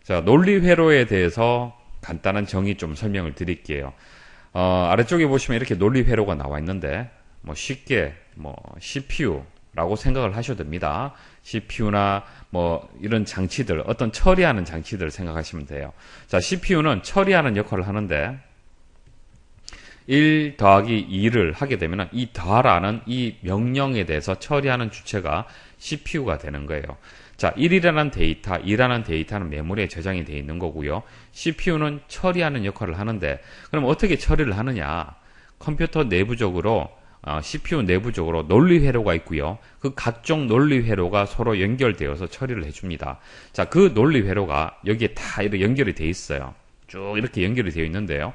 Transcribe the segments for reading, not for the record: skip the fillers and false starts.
자, 논리회로에 대해서 간단한 정의 좀 설명을 드릴게요. 아래쪽에 보시면 이렇게 논리회로가 나와 있는데, 쉽게, CPU라고 생각을 하셔도 됩니다. CPU나 이런 장치들, 어떤 처리하는 장치들을 생각하시면 돼요. 자, CPU는 처리하는 역할을 하는데, 1 더하기 2를 하게 되면 이 더하라는 이 명령에 대해서 처리하는 주체가 CPU가 되는 거예요. 자, 1이라는 데이터, 2라는 데이터는 메모리에 저장이 되어 있는 거고요. CPU는 처리하는 역할을 하는데, 그럼 어떻게 처리를 하느냐? 컴퓨터 내부적으로, CPU 내부적으로 논리회로가 있고요. 그 각종 논리회로가 서로 연결되어서 처리를 해줍니다. 자, 그 논리회로가 여기에 다 이렇게 연결이 되어 있어요. 쭉 이렇게 연결이 되어 있는데요.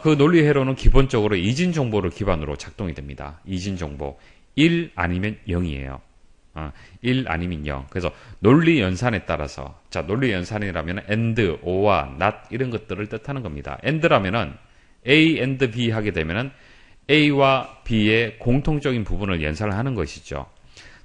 그 논리회로는 기본적으로 이진 정보를 기반으로 작동이 됩니다. 이진 정보. 1 아니면 0이에요. 1 아니면 0. 그래서 논리 연산에 따라서, 자, 논리 연산이라면 AND, OR, NOT 이런 것들을 뜻하는 겁니다. AND라면은 A and B 하게 되면은 A와 B의 공통적인 부분을 연산을 하는 것이죠.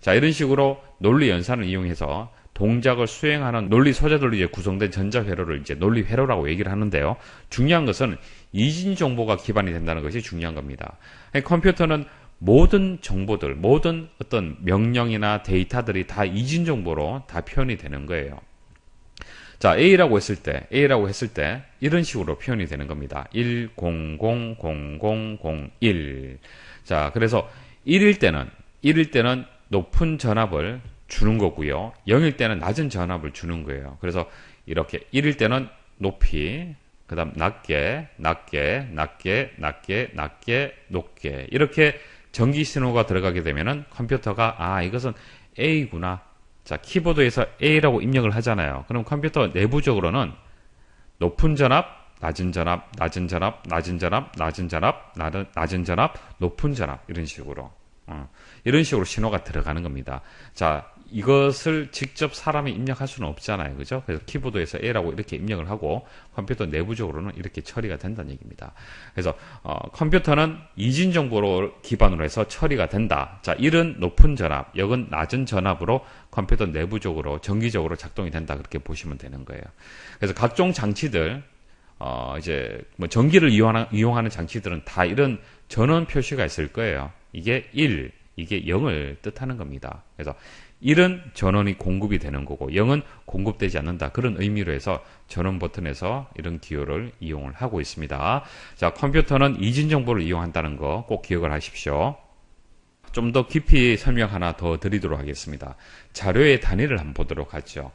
자, 이런 식으로 논리 연산을 이용해서 동작을 수행하는 논리 소재들로 이제 구성된 전자회로를 이제 논리회로라고 얘기를 하는데요. 중요한 것은 이진 정보가 기반이 된다는 것이 중요한 겁니다. 컴퓨터는 모든 정보들, 모든 어떤 명령이나 데이터들이 다 이진 정보로 다 표현이 되는 거예요. 자, A라고 했을 때 이런 식으로 표현이 되는 겁니다. 1, 0, 0, 0, 0, 0, 1. 자, 그래서 1일 때는 높은 전압을 주는 거고요. 0일 때는 낮은 전압을 주는 거예요. 그래서 이렇게 1일 때는 높이, 그 다음 낮게, 높게 이렇게 전기 신호가 들어가게 되면은 컴퓨터가 이것은 A구나. 자, 키보드에서 A라고 입력을 하잖아요. 그럼 컴퓨터 내부적으로는 높은 전압, 낮은 전압, 낮은 전압, 낮은 전압, 낮은 전압, 낮은 전압, 높은 전압 이런 식으로 신호가 들어가는 겁니다. 자, 이것을 직접 사람이 입력할 수는 없잖아요. 그죠? 그래서 키보드에서 A라고 이렇게 입력을 하고 컴퓨터 내부적으로는 이렇게 처리가 된다는 얘기입니다. 그래서 컴퓨터는 이진 정보를 기반으로 해서 처리가 된다. 자, 1은 높은 전압, 0은 낮은 전압으로 컴퓨터 내부적으로 정기적으로 작동이 된다. 그렇게 보시면 되는 거예요. 그래서 각종 장치들 이제 전기를 이용하는 장치들은 다 이런 전원 표시가 있을 거예요. 이게 1, 이게 0을 뜻하는 겁니다. 그래서 1은 전원이 공급이 되는 거고 0은 공급되지 않는다. 그런 의미로 해서 전원 버튼에서 이런 기호를 이용을 하고 있습니다. 자, 컴퓨터는 이진 정보를 이용한다는 거 꼭 기억을 하십시오. 좀 더 깊이 설명 하나 더 드리도록 하겠습니다. 자료의 단위를 한번 보도록 하죠.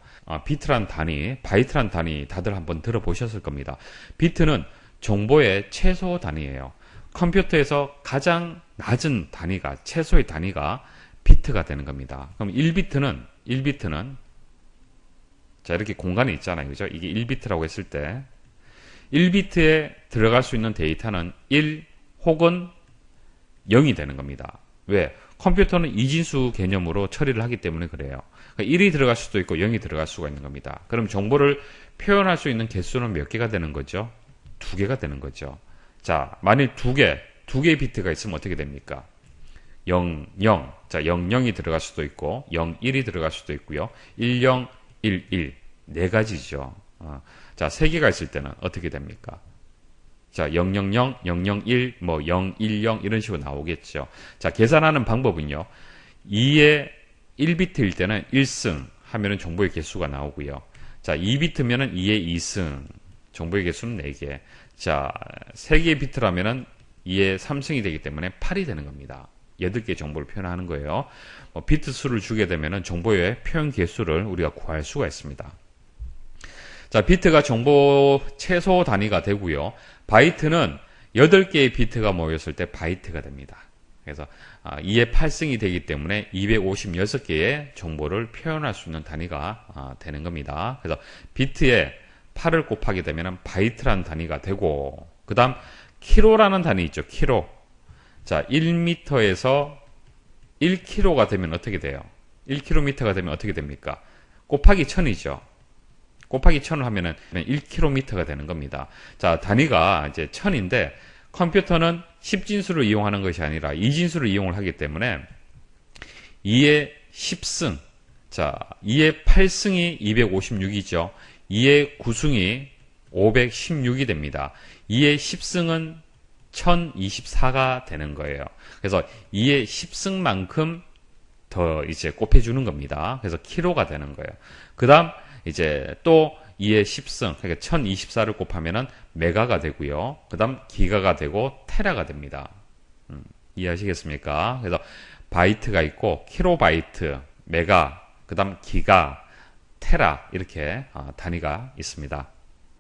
비트란 단위, 바이트란 단위 다들 한번 들어보셨을 겁니다. 비트는 정보의 최소 단위예요. 컴퓨터에서 가장 낮은 단위가, 최소의 단위가 비트가 되는 겁니다. 그럼 1비트는 자, 이렇게 공간이 있잖아요. 그죠? 이게 1비트라고 했을 때 1비트에 들어갈 수 있는 데이터는 1 혹은 0이 되는 겁니다. 왜? 컴퓨터는 이진수 개념으로 처리를 하기 때문에 그래요. 그러니까 1이 들어갈 수도 있고 0이 들어갈 수가 있는 겁니다. 그럼 정보를 표현할 수 있는 개수는 몇 개가 되는 거죠? 2개가 되는 거죠. 자, 만일 2개의 비트가 있으면 어떻게 됩니까? 0, 0. 자, 0, 0이 들어갈 수도 있고 0, 1이 들어갈 수도 있고요. 1, 0, 1, 1. 네 가지죠. 자, 3개가 있을 때는 어떻게 됩니까? 자, 0, 0, 0, 0, 0, 1, 0, 1, 0 이런 식으로 나오겠죠. 자, 계산하는 방법은요. 2의 1비트일 때는 1승 하면은 정보의 개수가 나오고요. 자, 2비트면은 2의 2승. 정보의 개수는 4개. 자, 3개의 비트라면은 2의 3승이 되기 때문에 8이 되는 겁니다. 8개의 정보를 표현하는 거예요. 비트 수를 주게 되면은 정보의 표현 개수를 우리가 구할 수가 있습니다. 자, 비트가 정보 최소 단위가 되고요. 바이트는 8개의 비트가 모였을 때 바이트가 됩니다. 그래서 2의 8승이 되기 때문에 256개의 정보를 표현할 수 있는 단위가 되는 겁니다. 그래서 비트에 8을 곱하게 되면 바이트라는 단위가 되고, 그 다음 키로라는 단위 있죠. 키로. 자, 1m에서 1kg가 되면 어떻게 돼요? 1km가 되면 어떻게 됩니까? 곱하기 1000이죠. 곱하기 1000을 하면은 1km가 되는 겁니다. 자, 단위가 이제 1000인데 컴퓨터는 10진수를 이용하는 것이 아니라 2진수를 이용을 하기 때문에 2의 10승, 자, 2의 8승이 256이죠. 2의 구승이 516이 됩니다. 2의 10승은 1024가 되는 거예요. 그래서 2의 10승만큼 더 이제 곱해주는 겁니다. 그래서 킬로가 되는 거예요. 그 다음, 이제 또 2의 10승, 그러니까 1024를 곱하면은 메가가 되고요. 그 다음 기가가 되고 테라가 됩니다. 이해하시겠습니까? 그래서 바이트가 있고, 킬로바이트, 메가, 그 다음 기가, 테라, 이렇게 단위가 있습니다.